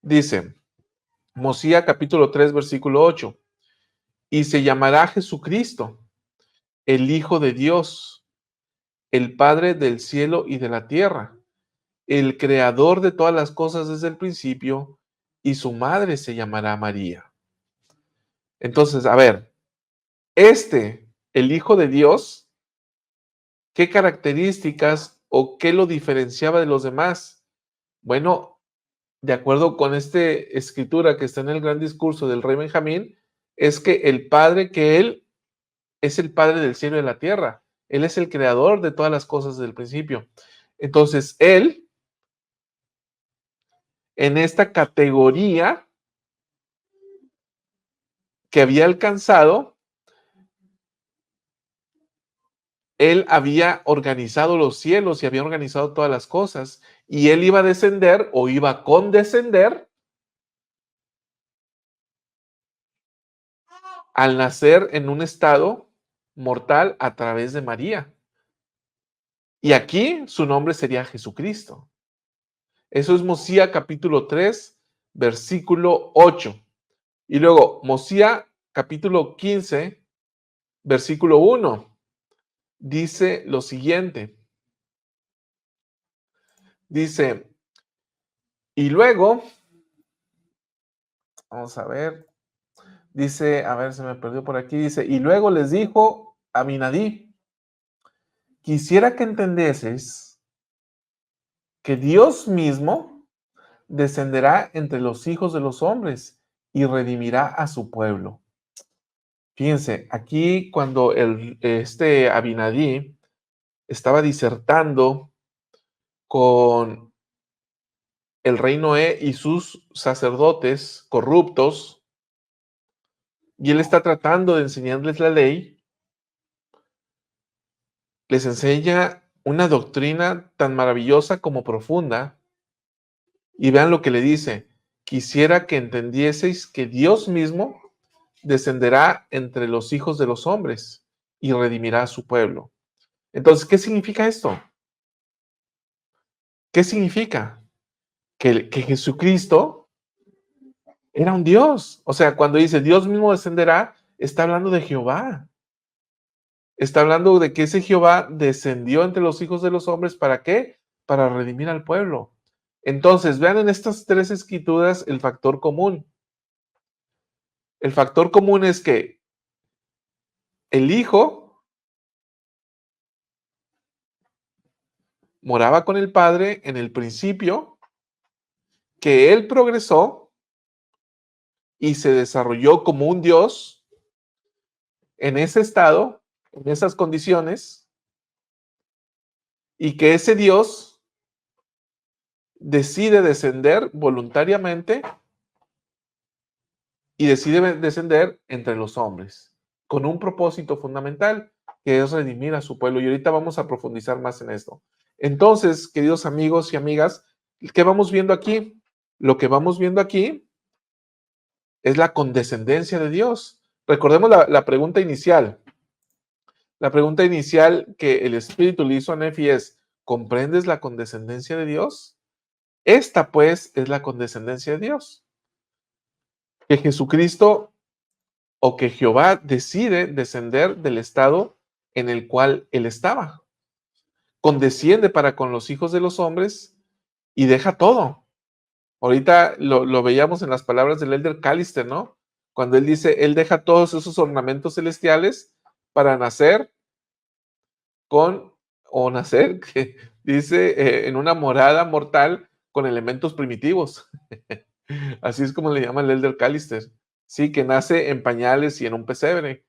Dice, Mosía capítulo 3, versículo 8, y se llamará Jesucristo, el Hijo de Dios, el Padre del cielo y de la tierra, el creador de todas las cosas desde el principio, y su madre se llamará María. Entonces, a ver, el Hijo de Dios, ¿qué características o qué lo diferenciaba de los demás? Bueno, de acuerdo con esta escritura que está en el gran discurso del rey Benjamín, es que él es el Padre del cielo y de la tierra. Él es el creador de todas las cosas desde el principio. Entonces, él, en esta categoría que había alcanzado, él había organizado los cielos y había organizado todas las cosas, y él iba a descender o iba a condescender al nacer en un estado mortal a través de María. Y aquí su nombre sería Jesucristo. Eso es Mosía capítulo 3, versículo 8. Y luego Mosía capítulo 15, versículo 1. Dice lo siguiente. Dice, y luego, vamos a ver, dice, a ver, se me perdió por aquí, dice, y luego les dijo a Aminadí, quisiera que entendieseis que Dios mismo descenderá entre los hijos de los hombres y redimirá a su pueblo. Fíjense, aquí cuando Abinadí estaba disertando con el rey Noé y sus sacerdotes corruptos, y él está tratando de enseñarles la ley, les enseña una doctrina tan maravillosa como profunda, y vean lo que le dice, quisiera que entendieseis que Dios mismo descenderá entre los hijos de los hombres y redimirá a su pueblo. Entonces, ¿qué significa esto? ¿Qué significa? Que Jesucristo era un Dios. O sea, cuando dice Dios mismo descenderá, está hablando de Jehová. Está hablando de que ese Jehová descendió entre los hijos de los hombres. ¿Para qué? Para redimir al pueblo. Entonces, vean en estas tres escrituras el factor común. El factor común es que el Hijo moraba con el Padre en el principio, que Él progresó y se desarrolló como un Dios en ese estado, en esas condiciones, y que ese Dios decide descender voluntariamente y decide descender entre los hombres, con un propósito fundamental, que es redimir a su pueblo. Y ahorita vamos a profundizar más en esto. Entonces, queridos amigos y amigas, ¿qué vamos viendo aquí? Lo que vamos viendo aquí es la condescendencia de Dios. Recordemos la pregunta inicial. La pregunta inicial que el Espíritu le hizo a Nefi es, ¿comprendes la condescendencia de Dios? Esta, pues, es la condescendencia de Dios. Que Jesucristo o que Jehová decide descender del estado en el cual él estaba. Condesciende para con los hijos de los hombres y deja todo. Ahorita lo veíamos en las palabras del Elder Callister, ¿no? Cuando él dice, él deja todos esos ornamentos celestiales para nacer que dice, en una morada mortal con elementos primitivos. Así es como le llama el Elder Callister. Sí, que nace en pañales y en un pesebre,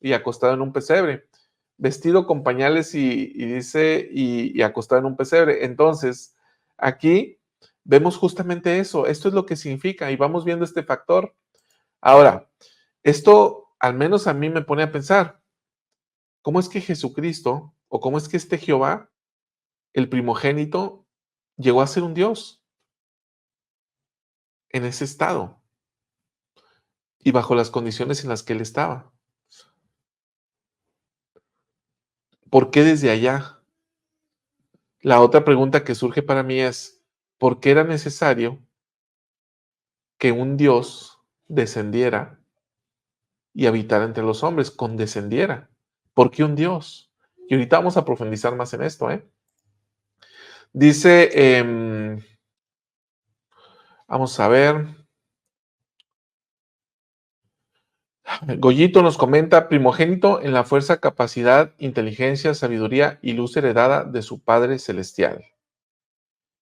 y acostado en un pesebre, vestido con pañales y acostado en un pesebre. Entonces, aquí vemos justamente eso. Esto es lo que significa y vamos viendo este factor. Ahora, esto al menos a mí me pone a pensar, ¿cómo es que Jesucristo o cómo es que este Jehová, el primogénito, llegó a ser un Dios en ese estado y bajo las condiciones en las que él estaba? ¿Por qué desde allá? La otra pregunta que surge para mí es, ¿por qué era necesario que un Dios descendiera y habitara entre los hombres, condescendiera. ¿Por qué un Dios? Y ahorita vamos a profundizar más en esto, ¿eh? Dice, vamos a ver, Goyito nos comenta, primogénito en la fuerza, capacidad, inteligencia, sabiduría y luz heredada de su Padre Celestial.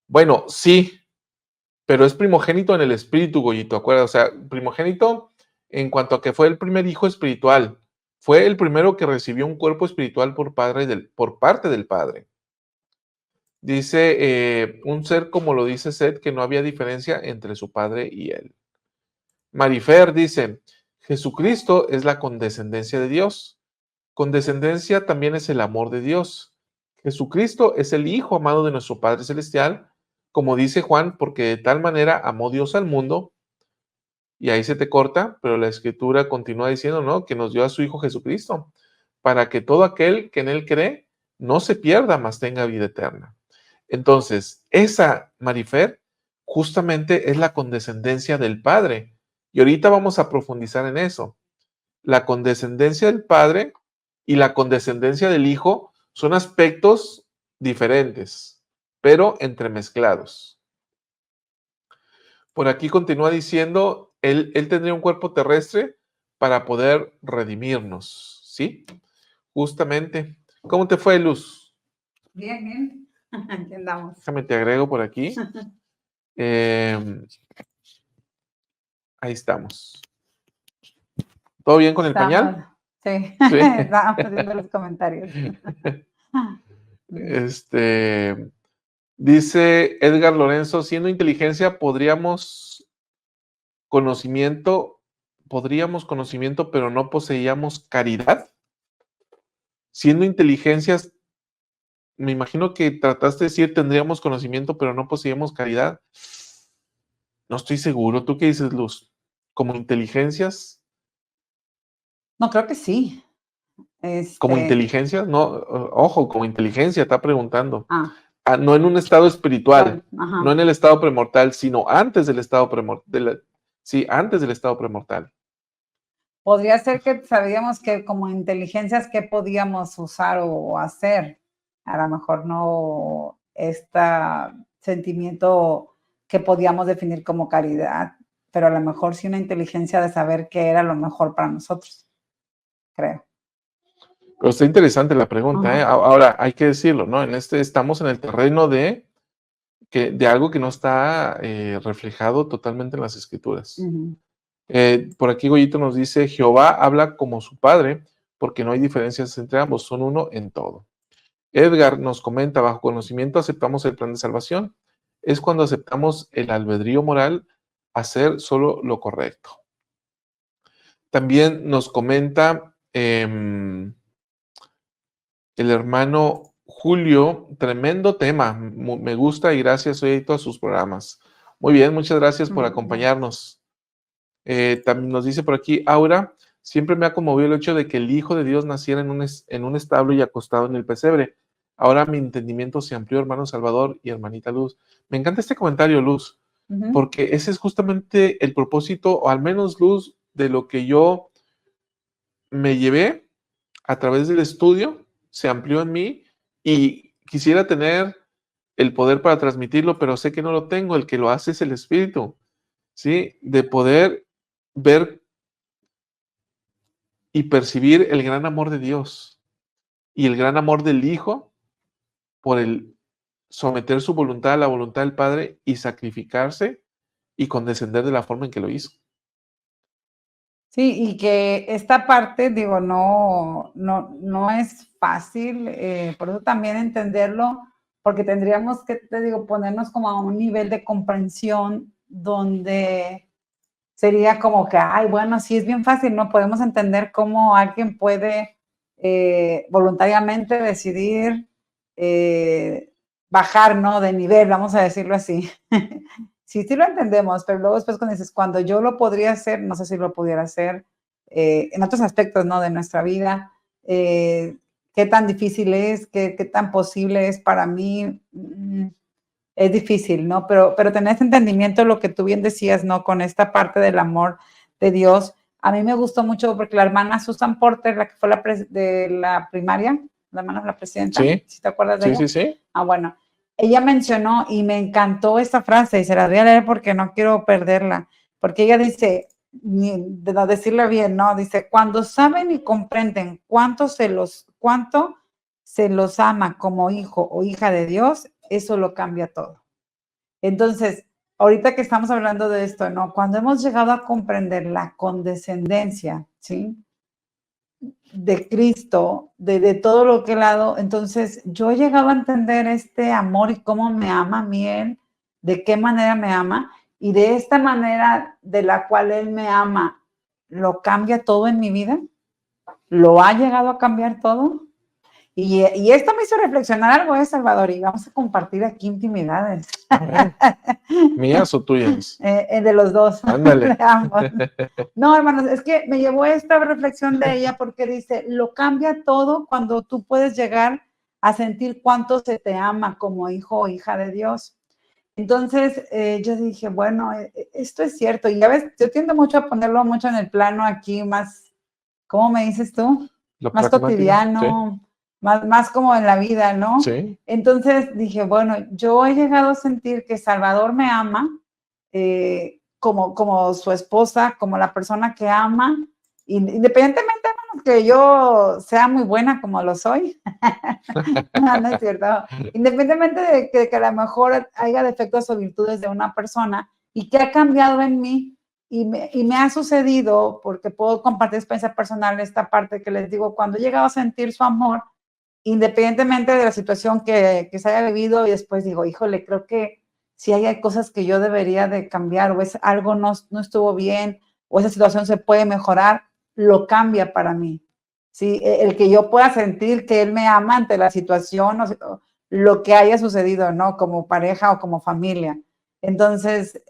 Bueno, sí, pero es primogénito en el espíritu, Goyito, acuerda, o sea, primogénito en cuanto a que fue el primer hijo espiritual, fue el primero que recibió un cuerpo espiritual por parte del Padre. Dice, un ser como lo dice Seth, que no había diferencia entre su padre y él. Marifer dice, Jesucristo es la condescendencia de Dios. Condescendencia también es el amor de Dios. Jesucristo es el Hijo amado de nuestro Padre Celestial, como dice Juan, porque de tal manera amó Dios al mundo, y ahí se te corta, pero la Escritura continúa diciendo, ¿no? Que nos dio a su Hijo Jesucristo, para que todo aquel que en Él cree no se pierda, mas tenga vida eterna. Entonces, esa, Marifer, justamente es la condescendencia del Padre. Y ahorita vamos a profundizar en eso. La condescendencia del Padre y la condescendencia del Hijo son aspectos diferentes, pero entremezclados. Por aquí continúa diciendo, él tendría un cuerpo terrestre para poder redimirnos, ¿sí? Justamente. ¿Cómo te fue, Luz? Bien, bien. Aquí andamos. Déjame te agrego por aquí. Ahí estamos. ¿Todo bien con el pañal? Sí, Sí. estábamos viendo los comentarios. Dice Edgar Lorenzo, siendo inteligencia, podríamos conocimiento, pero no poseíamos caridad. Siendo inteligencias, me imagino que trataste de decir tendríamos conocimiento, pero no poseíamos caridad. No estoy seguro. ¿Tú qué dices, Luz? ¿Como inteligencias? No, creo que sí. ¿Como inteligencias? No, ojo, como inteligencia, está preguntando. Ah, No en un estado espiritual, ajá. no en el estado premortal, sino antes del estado premortal. Sí, antes del estado premortal. Podría ser que sabíamos que como inteligencias qué podíamos usar o hacer. A lo mejor no este sentimiento que podíamos definir como caridad, pero a lo mejor sí una inteligencia de saber qué era lo mejor para nosotros, creo. Pero está interesante la pregunta, ¿eh? Ahora, hay que decirlo, ¿no? Estamos en el terreno de algo que no está reflejado totalmente en las escrituras. Por aquí Goyito nos dice, Jehová habla como su padre, porque no hay diferencias entre ambos, son uno en todo. Edgar nos comenta, bajo conocimiento aceptamos el plan de salvación. Es cuando aceptamos el albedrío moral, hacer solo lo correcto. También nos comenta el hermano Julio, tremendo tema, me gusta y gracias, hoy a todos sus programas. Muy bien, muchas gracias por acompañarnos. También nos dice por aquí, Aura, siempre me ha conmovido el hecho de que el Hijo de Dios naciera en un establo y acostado en el pesebre. Ahora mi entendimiento se amplió, hermano Salvador y hermanita Luz. Me encanta este comentario, Luz, porque ese es justamente el propósito, o al menos, Luz, de lo que yo me llevé a través del estudio, se amplió en mí y quisiera tener el poder para transmitirlo, pero sé que no lo tengo, el que lo hace es el Espíritu, ¿sí? De poder ver y percibir el gran amor de Dios y el gran amor del Hijo por el someter su voluntad a la voluntad del Padre y sacrificarse y condescender de la forma en que lo hizo. Sí, y que esta parte, digo, no es fácil, por eso también entenderlo, porque tendríamos que, te digo, ponernos como a un nivel de comprensión donde sería como que, ay, bueno, sí es bien fácil, ¿no? Podemos entender cómo alguien puede voluntariamente decidir bajar, ¿no? De nivel, vamos a decirlo así. Sí, sí lo entendemos, pero luego después cuando dices, cuando yo lo podría hacer, no sé si lo pudiera hacer en otros aspectos, ¿no? De nuestra vida, qué tan difícil es, qué tan posible es para mí. es difícil, ¿no? Pero tener ese entendimiento, lo que tú bien decías, ¿no? Con esta parte del amor de Dios. A mí me gustó mucho porque la hermana Susan Porter, la que fue de la primaria, la hermana de la presidenta, Sí, ¿sí te acuerdas de sí, ella? sí, sí. Ah, bueno, ella mencionó y me encantó esta frase y se la voy a leer porque no quiero perderla, porque ella dice, de no decirla bien, ¿no? Dice, cuando saben y comprenden cuánto se los ama como hijo o hija de Dios, eso lo cambia todo. Entonces, ahorita que estamos hablando de esto, ¿no? Cuando hemos llegado a comprender la condescendencia, ¿sí? De Cristo, de todo lo que Él ha dado, entonces yo he llegado a entender este amor y cómo me ama a mí Él, de qué manera me ama, y de esta manera de la cual Él me ama, lo cambia todo en mi vida, lo ha llegado a cambiar todo. Y esto me hizo reflexionar algo, Salvador, y vamos a compartir aquí intimidades. A ver, ¿mías o tuyas? De los dos, Ándale. de ambos. No, hermanos, es que me llevó esta reflexión de ella porque dice, lo cambia todo cuando tú puedes llegar a sentir cuánto se te ama como hijo o hija de Dios. Entonces, yo dije, bueno, esto es cierto. Y ya ves, yo tiendo mucho a ponerlo mucho en el plano aquí más, ¿cómo me dices tú? Lo Más pragmático, sí, cotidiano, más como en la vida, ¿no? sí. Entonces dije, bueno, yo he llegado a sentir que Salvador me ama como su esposa, como la persona que ama, independientemente, hermanos, que yo sea muy buena como lo soy. No es cierto. Independientemente de que a lo mejor haya defectos o virtudes de una persona y que ha cambiado en mí y me ha sucedido, porque puedo compartir experiencia personal, esta parte que les digo, cuando he llegado a sentir su amor, independientemente de la situación que se haya vivido y después digo, híjole, creo que si hay cosas que yo debería de cambiar o es algo no estuvo bien o esa situación se puede mejorar, lo cambia para mí. ¿Sí? El que yo pueda sentir que él me ama ante la situación o lo que haya sucedido, ¿no? Como pareja o como familia. Entonces,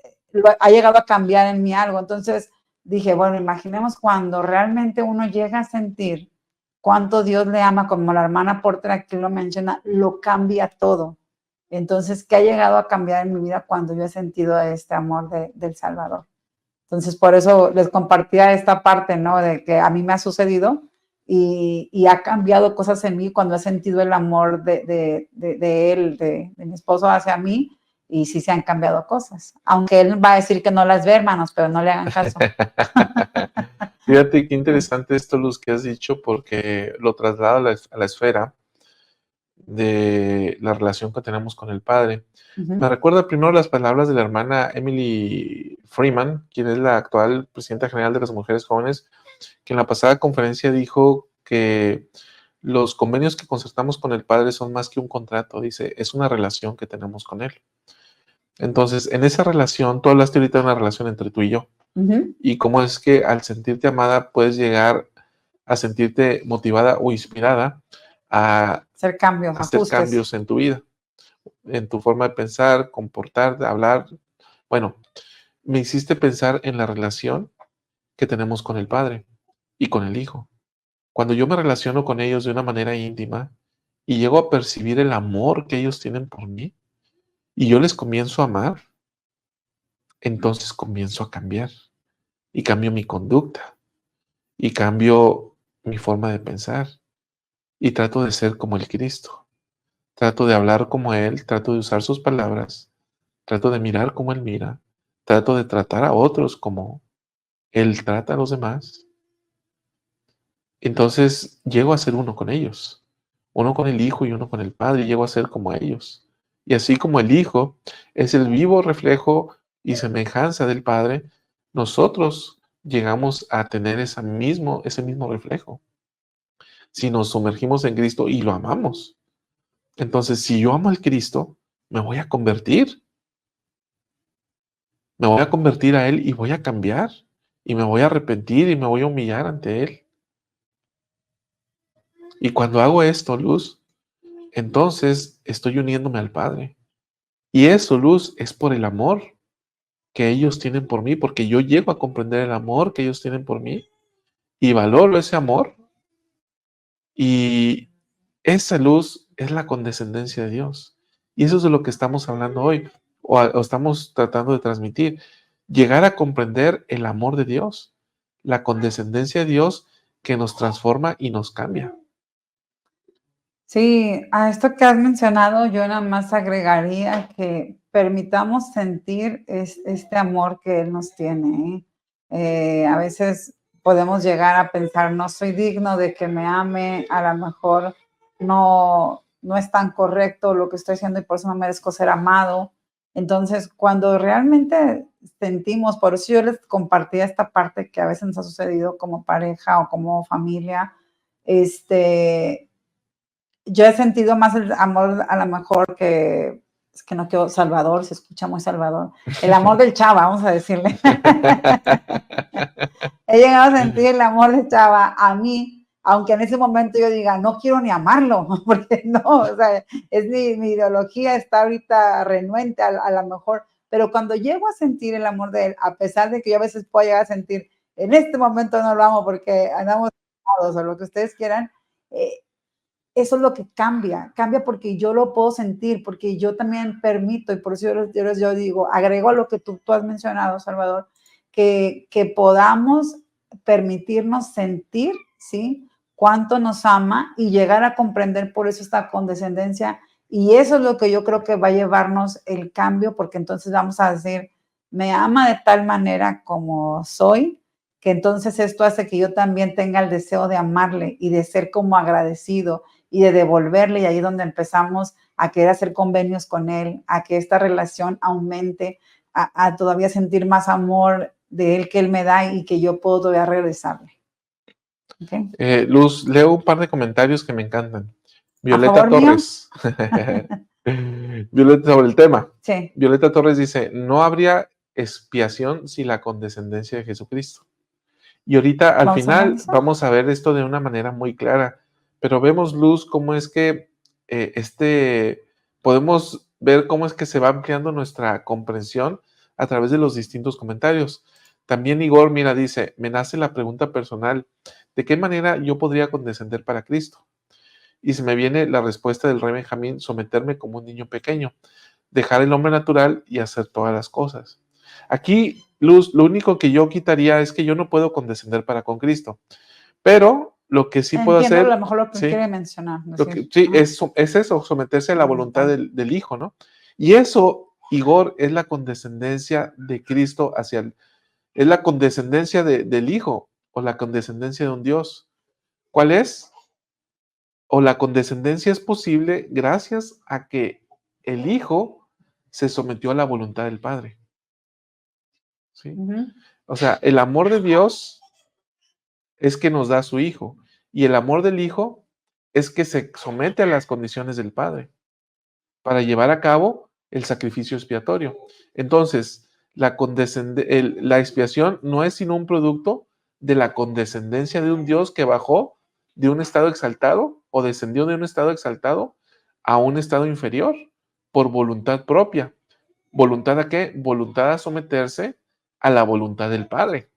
ha llegado a cambiar en mí algo. Entonces, dije, bueno, imaginemos cuando realmente uno llega a sentir cuánto Dios le ama, como la hermana Porter aquí lo menciona, lo cambia todo. Entonces, ¿qué ha llegado a cambiar en mi vida cuando yo he sentido este amor del Salvador? Entonces, por eso les compartía esta parte, ¿no? De que a mí me ha sucedido y ha cambiado cosas en mí cuando he sentido el amor de él, de mi esposo hacia mí, y sí se han cambiado cosas. Aunque él va a decir que no las ve, hermanos, pero no le hagan caso. Fíjate qué interesante esto, Luz, que has dicho, porque lo traslada a la esfera de la relación que tenemos con el Padre. Me recuerda primero las palabras de la hermana Emily Freeman, quien es la actual presidenta general de las mujeres jóvenes, que en la pasada conferencia dijo que los convenios que concertamos con el Padre son más que un contrato, dice, es una relación que tenemos con Él. Entonces, en esa relación, tú hablaste ahorita de una relación entre tú y yo, y cómo es que al sentirte amada puedes llegar a sentirte motivada o inspirada a hacer cambios, hacer ajustes. cambios en tu vida, en tu forma de pensar, comportar, de hablar. Bueno, me hiciste pensar en la relación que tenemos con el Padre y con el Hijo. Cuando yo me relaciono con ellos de una manera íntima y llego a percibir el amor que ellos tienen por mí y yo les comienzo a amar, entonces comienzo a cambiar y cambio mi conducta y cambio mi forma de pensar y trato de ser como el Cristo. Trato de hablar como Él, trato de usar sus palabras, trato de mirar como Él mira, trato de tratar a otros como Él trata a los demás. Entonces llego a ser uno con ellos, uno con el Hijo y uno con el Padre, y llego a ser como ellos. Y así como el Hijo es el vivo reflejo y semejanza del Padre, nosotros llegamos a tener ese mismo reflejo. Si nos sumergimos en Cristo y lo amamos. Entonces, si yo amo al Cristo, me voy a convertir. Me voy a convertir a Él y voy a cambiar. Y me voy a arrepentir y me voy a humillar ante Él. Y cuando hago esto, Luz, entonces estoy uniéndome al Padre. Y eso, Luz, es por el amor que ellos tienen por mí, porque yo llego a comprender el amor que ellos tienen por mí y valoro ese amor. Y esa luz es la condescendencia de Dios. Y eso es de lo que estamos hablando hoy, o estamos tratando de transmitir. Llegar a comprender el amor de Dios, la condescendencia de Dios que nos transforma y nos cambia. Sí, a esto que has mencionado, yo nada más agregaría que permitamos sentir este amor que Él nos tiene, ¿eh? A veces podemos llegar a pensar, no soy digno de que me ame, a lo mejor no es tan correcto lo que estoy haciendo y por eso no merezco ser amado. Entonces, cuando realmente sentimos, por eso yo les compartía esta parte que a veces nos ha sucedido como pareja o como familia, yo he sentido más el amor a lo mejor que, es que no quiero Salvador, se escucha muy Salvador, el amor del Chava, vamos a decirle. He llegado a sentir el amor de Chava a mí, aunque en ese momento yo diga, no quiero ni amarlo, porque no, o sea, es mi ideología está ahorita renuente a lo mejor, pero cuando llego a sentir el amor de él, a pesar de que yo a veces puedo llegar a sentir, en este momento no lo amo porque andamos o lo que ustedes quieran, eh, eso es lo que cambia porque yo lo puedo sentir, porque yo también permito, y por eso yo digo, agrego a lo que tú has mencionado, Salvador, que podamos permitirnos sentir, ¿sí? Cuánto nos ama y llegar a comprender por eso esta condescendencia. Y eso es lo que yo creo que va a llevarnos el cambio, porque entonces vamos a decir, me ama de tal manera como soy, que entonces esto hace que yo también tenga el deseo de amarle y de ser como agradecido y de devolverle, y ahí es donde empezamos a querer hacer convenios con él, a que esta relación aumente, a todavía sentir más amor de él que él me da y que yo puedo todavía regresarle. ¿Okay? Luz, leo un par de comentarios que me encantan. ¿A Violeta favor mío? Torres. Violeta, sobre el tema. Sí. Violeta Torres dice, no habría expiación sin la condescendencia de Jesucristo. Y ahorita al ¿Vamos a hablar de final eso? vamos a ver esto de una manera muy clara, pero vemos, Luz, cómo es que podemos ver cómo es que se va ampliando nuestra comprensión a través de los distintos comentarios. También Igor, mira, dice, me nace la pregunta personal, ¿de qué manera yo podría condescender para Cristo? Y se me viene la respuesta del rey Benjamín, someterme como un niño pequeño, dejar el hombre natural y hacer todas las cosas. Aquí, Luz, lo único que yo quitaría es que yo no puedo condescender para con Cristo, pero lo que sí puedo Entiendo a lo hacer, mejor lo que sí, quiere mencionar. lo que, Decir, sí es eso, someterse a la voluntad del Hijo, ¿no? Y eso, Igor, es la condescendencia de Cristo es la condescendencia del Hijo o la condescendencia de un Dios. ¿Cuál es? O la condescendencia es posible gracias a que el Hijo se sometió a la voluntad del Padre. ¿Sí? O sea, el amor de Dios es que nos da a su Hijo y el amor del Hijo es que se somete a las condiciones del Padre para llevar a cabo el sacrificio expiatorio. Entonces, la expiación no es sino un producto de la condescendencia de un Dios que bajó de un estado exaltado o descendió de un estado exaltado a un estado inferior por voluntad propia. ¿Voluntad a qué? Voluntad a someterse a la voluntad del Padre.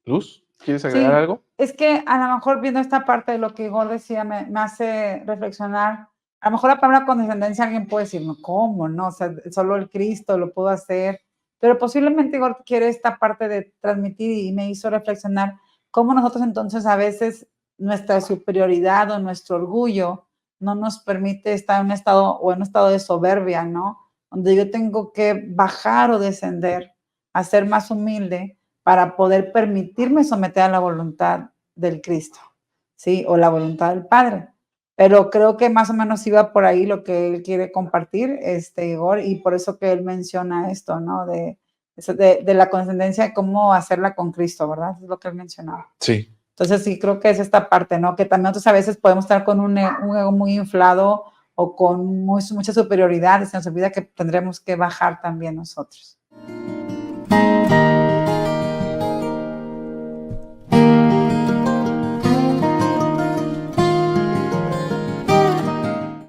Luz, ¿quieres agregar Sí, algo? es que a lo mejor viendo esta parte de lo que Igor decía me hace reflexionar. A lo mejor la palabra condescendencia alguien puede decir, no, ¿cómo? No, o sea, solo el Cristo lo pudo hacer. Pero posiblemente Igor quiere esta parte de transmitir y me hizo reflexionar cómo nosotros entonces a veces nuestra superioridad o nuestro orgullo no nos permite estar en un estado o en un estado de soberbia, ¿no? Donde yo tengo que bajar o descender a ser más humilde para poder permitirme someter a la voluntad del Cristo, ¿sí? O la voluntad del Padre. Pero creo que más o menos iba por ahí lo que él quiere compartir, Igor, y por eso que él menciona esto, ¿no? De la condescendencia, de cómo hacerla con Cristo, ¿verdad? Es lo que él mencionaba. Sí. Entonces sí, creo que es esta parte, ¿no? Que también nosotros a veces podemos estar con un ego muy inflado o con mucha superioridad y se nos olvida que tendremos que bajar también nosotros.